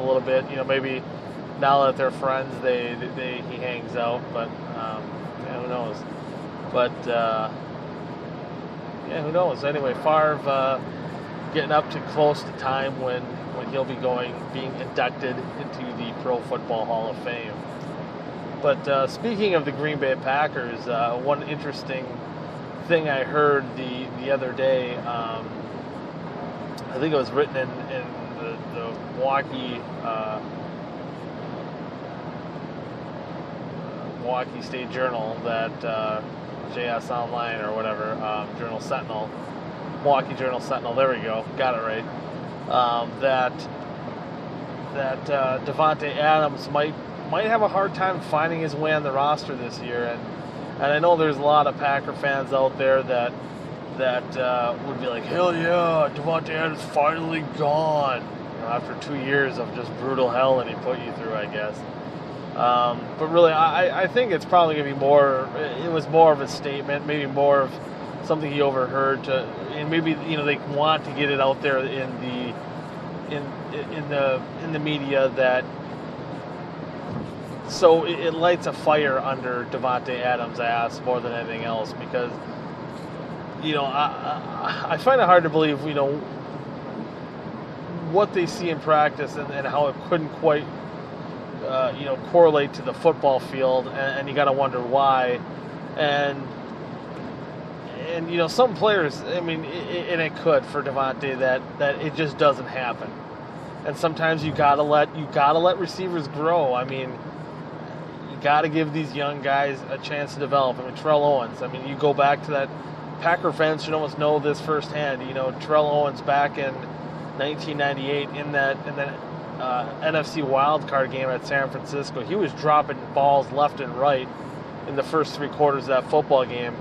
a little bit. Maybe now that they're friends, he hangs out. But who knows? But who knows? Anyway, Favre getting up to close to time when he'll be being inducted into the Pro Football Hall of Fame. But speaking of the Green Bay Packers, one interesting thing I heard the other day, I think it was written in the Milwaukee State Journal, that JS Online or whatever, Journal Sentinel, Milwaukee Journal Sentinel, there we go, got it right, that Davante Adams might have a hard time finding his way on the roster this year, and I know there's a lot of Packer fans out there that would be like, hell yeah, Davante Adams finally gone, after 2 years of just brutal hell that he put you through, I guess. But really, I think it's probably going to be it was more of a statement, maybe more of something he overheard, and maybe they want to get it out there in the media, that so it lights a fire under Davante Adams' ass more than anything else, because I find it hard to believe what they see in practice and how it couldn't quite correlate to the football field, and you got to wonder why. And some players, I mean, and it could for Davante, that it just doesn't happen. And sometimes you gotta let receivers grow. I mean, you gotta give these young guys a chance to develop. I mean, Terrell Owens. I mean, you go back to that. Packer fans should almost know this firsthand. Terrell Owens back in 1998 in that NFC wildcard game at San Francisco, he was dropping balls left and right in the first 3 quarters of that football game.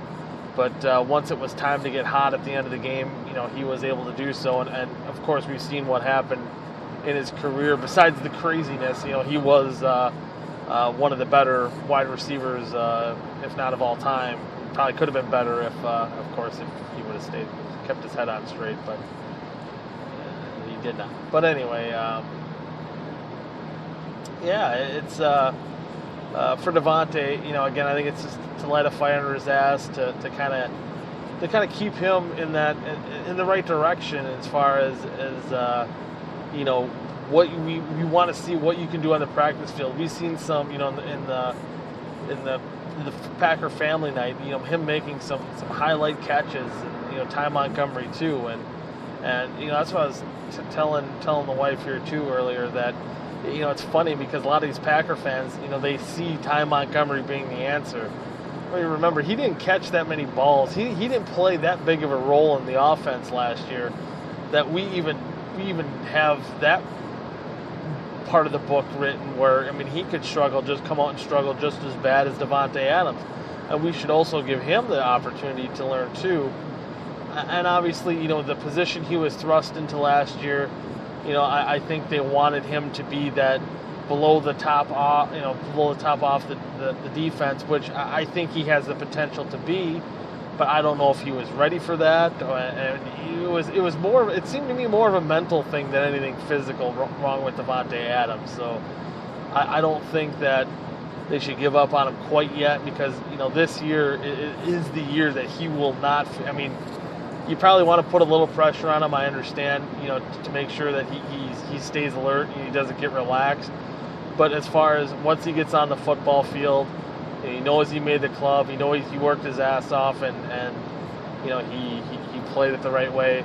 But once it was time to get hot at the end of the game, he was able to do so. And of course, we've seen what happened in his career. Besides the craziness, he was one of the better wide receivers, if not of all time. Probably could have been better if he would have kept his head on straight, but he did not. But anyway, it's for Davante. Again, I think it's just to light a fire under his ass, to kind of keep him in the right direction as far as what we want to see, what you can do on the practice field. We've seen some, in the Packer family night, him making some highlight catches, and Ty Montgomery too, and that's what I was telling the wife here too earlier, that it's funny because a lot of these Packer fans, they see Ty Montgomery being the answer. Well, you remember, he didn't catch that many balls. He didn't play that big of a role in the offense last year that we even have that part of the book written where, I mean, he could come out and struggle just as bad as Davante Adams. And we should also give him the opportunity to learn too. And obviously, the position he was thrust into last year, I think they wanted him to be that below the top off the defense, which I think he has the potential to be, but I don't know if he was ready for that. And it seemed to me more of a mental thing than anything physical wrong with Davante Adams. So I don't think that they should give up on him quite yet, because this year is the year that he will not. I mean, you probably want to put a little pressure on him, I understand, to make sure that he stays alert and he doesn't get relaxed. But as far as once he gets on the football field, he knows he made the club, he knows he worked his ass off, and he played it the right way.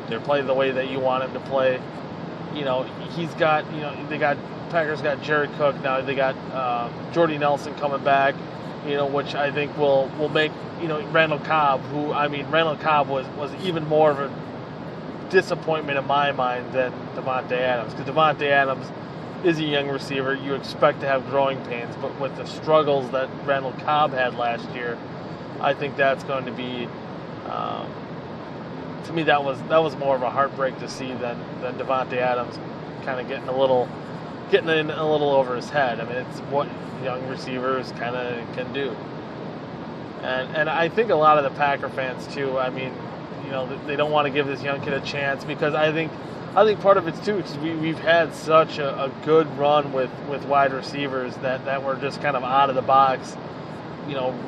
They played the way that you want him to play. He's got, Packers got Jared Cook now. They got Jordy Nelson coming back, which I think will make, Randall Cobb, Randall Cobb was even more of a disappointment in my mind than Davante Adams, because Davante Adams is a young receiver. You expect to have growing pains, but with the struggles that Randall Cobb had last year, I think that's going to be, to me, that was more of a heartbreak to see than Davante Adams kind of getting in a little over his head. I mean, it's what young receivers kind of can do. And I think a lot of the Packer fans too, I mean, they don't want to give this young kid a chance, because I I think part of it's too because we've had such a good run with wide receivers that were just kind of out of the box,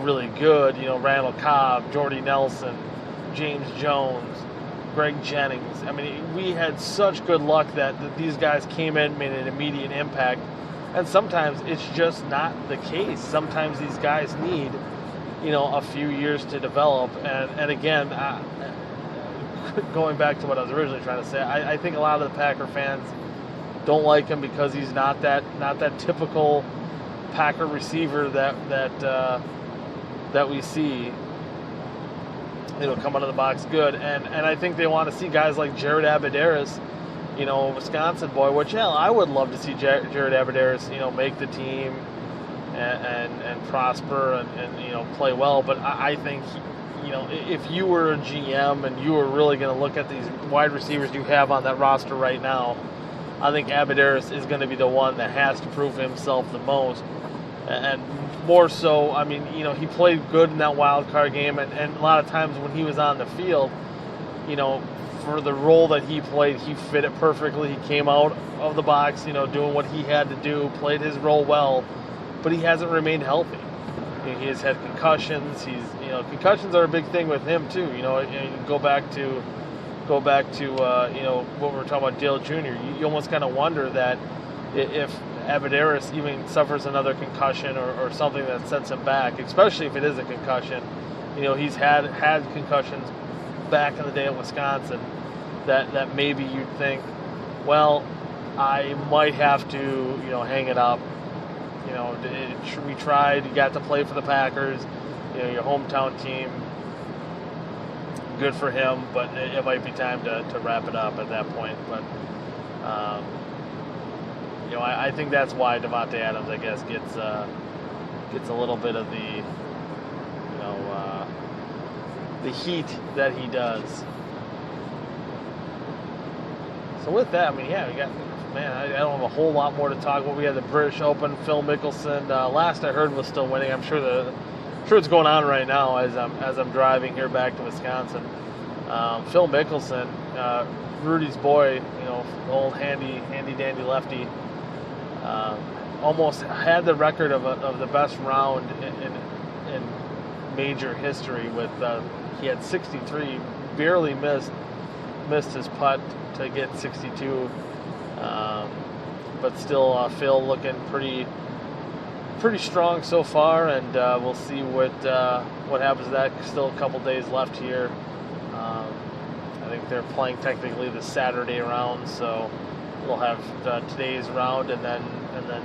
really good. Randall Cobb, Jordy Nelson, James Jones, Greg Jennings. I mean, we had such good luck that these guys came in, made an immediate impact. And sometimes it's just not the case. Sometimes these guys need, a few years to develop. And again, going back to what I was originally trying to say, I think a lot of the Packer fans don't like him because he's not that typical Packer receiver that we see, come out of the box good. And I think they want to see guys like Jared Abadaris, a Wisconsin boy, which I would love to see Jared Abadaris, make the team and prosper and play well. But I think, if you were a GM and you were really going to look at these wide receivers you have on that roster right now, I think Abadaris is going to be the one that has to prove himself the most. And more so, I mean, he played good in that wild card game, and a lot of times when he was on the field, for the role that he played, he fit it perfectly. He came out of the box, doing what he had to do, played his role well, but he hasn't remained healthy. He has had concussions. Concussions are a big thing with him too. You go back to what we were talking about, Dale Jr. You almost kind of wonder that if Abadaris even suffers another concussion or something that sets him back, especially if it is a concussion. He's had concussions back in the day at Wisconsin that maybe you'd think, well, I might have to, hang it up. We tried. You got to play for the Packers, your hometown team. Good for him, but it might be time to wrap it up at that point. But, I think that's why Davante Adams, I guess, gets a little bit of the heat that he does. So with that, we got, I don't have a whole lot more to talk about. We had the British Open. Phil Mickelson, last I heard, was still winning. I'm sure it's going on right now as I'm driving here back to Wisconsin. Phil Mickelson, Rudy's boy, old handy dandy lefty, almost had the record of the best round in major history with he had 63, barely missed his putt to get 62, but still Phil looking pretty strong so far, and we'll see what happens to that. Still a couple days left here. I think they're playing technically the Saturday round, so we'll have today's round and then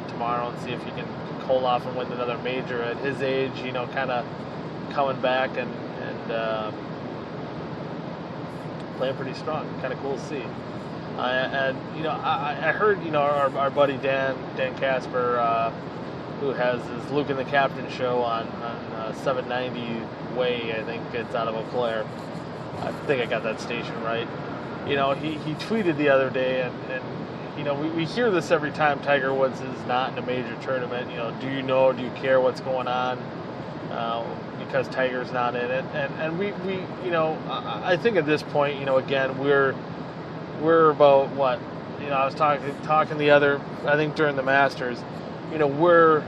tomorrow, and see if he can hold off and win another major at his age. Kind of coming back and playing pretty strong. Kind of cool to see. I heard our buddy Dan Casper, who has his Luke and the Captain show on 790 Way. I think it's out of Eau Claire. I think I got that station right. He tweeted the other day, and we hear this every time Tiger Woods is not in a major tournament. Do you care what's going on? Because Tiger's not in it, and we I think at this point, again, we're about what, I was talking the other, I think during the Masters, we're,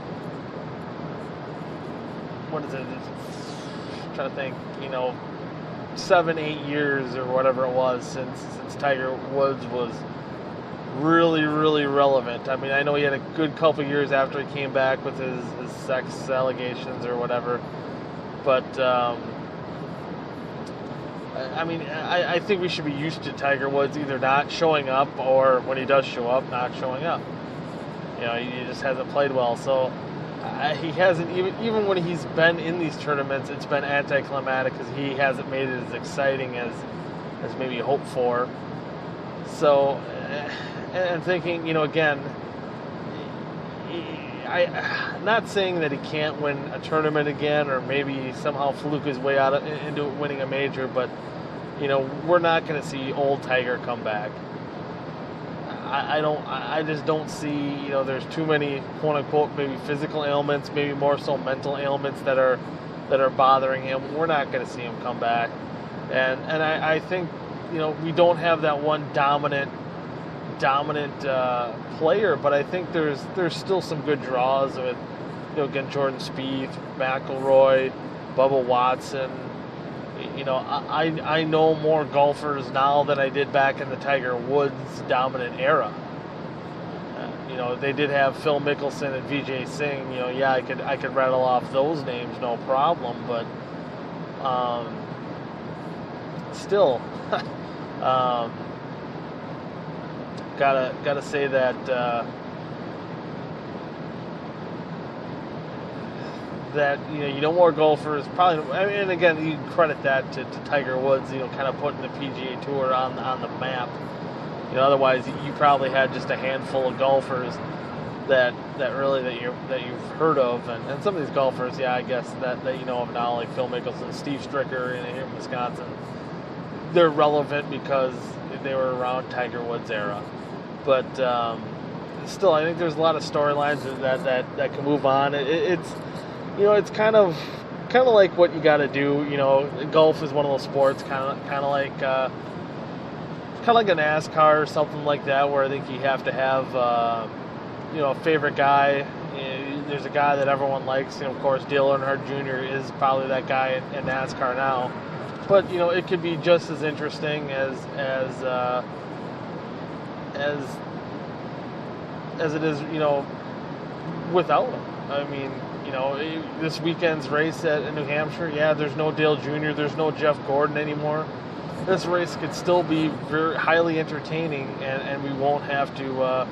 what is it? I'm trying to think, 7-8 years or whatever it was since Tiger Woods was really, really relevant. I know he had a good couple years after he came back with his sex allegations or whatever, but I think we should be used to Tiger Woods either not showing up, or when he does show up, not showing up. He just hasn't played well. So he hasn't, even when he's been in these tournaments, it's been anticlimactic because he hasn't made it as exciting as maybe hoped for. So, and thinking, again, I'm not saying that he can't win a tournament again, or maybe somehow fluke his way into winning a major, but we're not going to see old Tiger come back. I just don't see, there's too many quote unquote maybe physical ailments, maybe more so mental ailments that are bothering him. We're not going to see him come back, and I think we don't have that one dominant dominant player, but I think there's still some good draws with, again, Jordan Spieth, McIlroy, Bubba Watson. I know more golfers now than I did back in the Tiger Woods dominant era. They did have Phil Mickelson and Vijay Singh. I could rattle off those names, no problem. But still, gotta say that more golfers probably. And again, you can credit that to Tiger Woods. Kind of putting the PGA Tour on the map. Otherwise, you probably had just a handful of golfers that you've heard of, and some of these golfers, I guess that you know of now, like Phil Mickelson, Steve Stricker here in Wisconsin. They're relevant because they were around Tiger Woods era, but still, I think there's a lot of storylines that can move on. It's kind of like what you got to do. Golf is one of those sports, kind of like a NASCAR or something like that, where I think you have to have a favorite guy. There's a guy that everyone likes. Of course, Dale Earnhardt Jr. is probably that guy in NASCAR now. But it could be just as interesting as it is, without him. I mean, this weekend's race in New Hampshire, there's no Dale Jr., there's no Jeff Gordon anymore. This race could still be very highly entertaining, and we won't have to,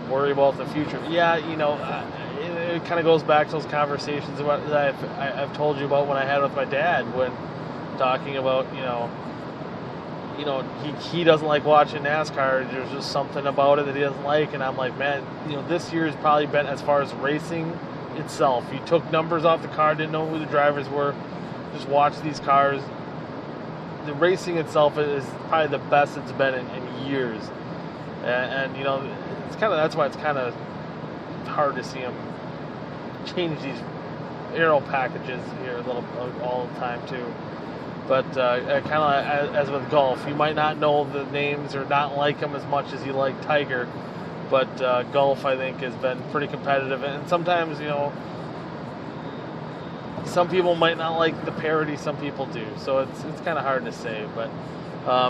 worry about the future. It kind of goes back to those conversations that I've told you about when I had with my dad, when talking about, he doesn't like watching NASCAR. There's just something about it that he doesn't like, and I'm like, man, this year's probably been, as far as racing itself, you took numbers off the car, didn't know who the drivers were, just watched these cars. The racing itself is probably the best it's been in years, and it's that's why it's kind of hard to see them change these aero packages here a little all the time too. But kind of as with golf, you might not know the names or not like them as much as you like Tiger, but golf, I think, has been pretty competitive, and sometimes some people might not like the parody, some people do, so it's kind of hard to say. But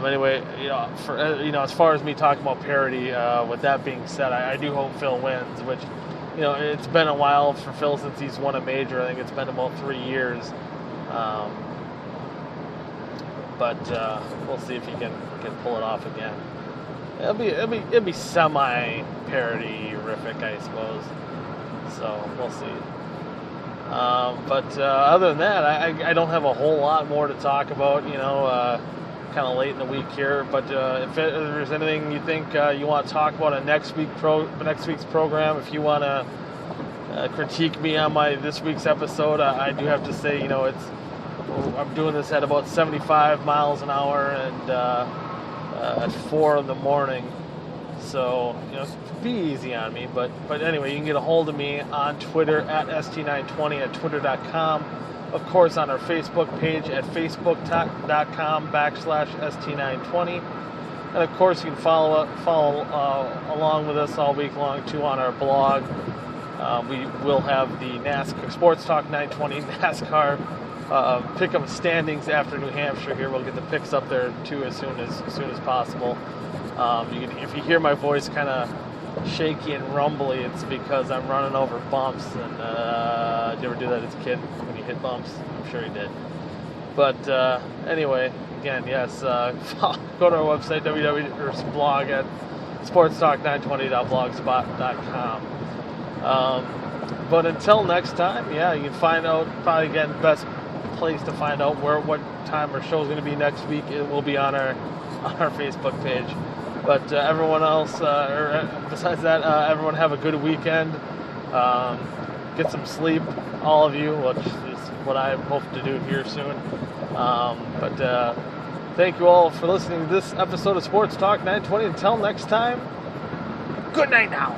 anyway, as far as me talking about parody, with that being said, I do hope Phil wins, which it's been a while for Phil since he's won a major. I think it's been about 3 years. But we'll see if he can pull it off again. It'll be semi-parody-rific, I suppose. So we'll see. But other than that, I don't have a whole lot more to talk about. Kind of late in the week here. But if there's anything you think you want to talk about on next week's program, if you want to critique me on this week's episode, I do have to say, I'm doing this at about 75 miles an hour and at 4 in the morning. So, be easy on me. But anyway, you can get a hold of me on Twitter at ST920 at twitter.com. Of course, on our Facebook page at facebook.com/ST920. And of course, you can follow along with us all week long too on our blog. We will have the NASCAR Sports Talk 920 NASCAR pick up standings after New Hampshire here. We'll get the picks up there too as soon as possible. If you hear my voice kind of shaky and rumbly, it's because I'm running over bumps. And did you ever do that as a kid when you hit bumps? I'm sure you did. But anyway, again, yes, go to our website, blog at sportstalk920.blogspot.com. But until next time, you can find out, probably again, best place to find out what time our show is going to be next week. It will be on our Facebook page. But everyone else, besides that, everyone have a good weekend. Get some sleep, all of you, which is what I hope to do here soon. But thank you all for listening to this episode of Sports Talk 920. Until next time, good night now.